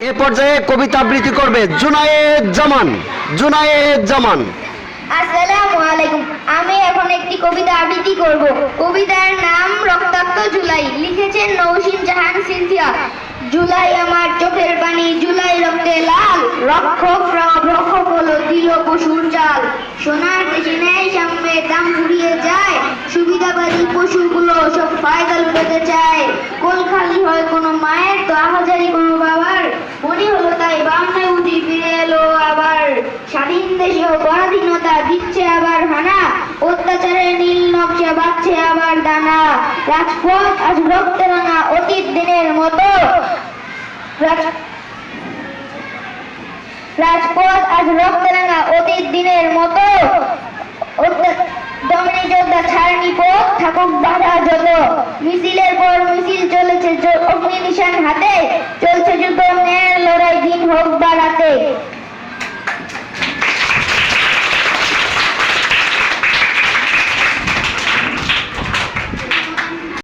এ পর্যায়ে কবিতা আবৃত্তি করবে জুনায়েদ জামান। জুনায়েদ জামান। আসসালামু আলাইকুম। আমি এখন একটি কবিতা আবৃত্তি করব। কবিতার নাম রক্তাক্ত জুলাই। লিখেছেন নৌশিন জাহান সিনথিয়া। জুলাই আমার চোখের পানি, জুলাই রক্তে লাল, রক্ষক রক্ষক হলো দিল পশুর চাল। সোনার দেশে ন্যায় সাম্যের দাম ফুরিয়ে যায়, সুবিধাবাদী পশুগুলো সব ফায়দা লুটাতে চায়। কোল খালি হয় কোনো মায়ের, তো আহাজারি কোনো বাবার, মনে হলো তাই বাংলায় উঠি ফিরে এলো আবার। স্বাধীন দেশেও পরাধীনতা দিচ্ছে আবার হানা, অত্যাচারের নীল নকশা বাঁচছে আবার দানা। রাজপথ আজ রক্তে রাঙা অতীত দিনের মতো, রাজপথ আজ রক্তে রাঙা অতীত দিনের মতো। দমনী যোদ্ধা ছাড়নি পথ, থাকুক বাধা যত। মিছিলের পর মিছিল চলেছে অগ্নি নিশান হাতে, চলছে যুদ্ধ ন্যায়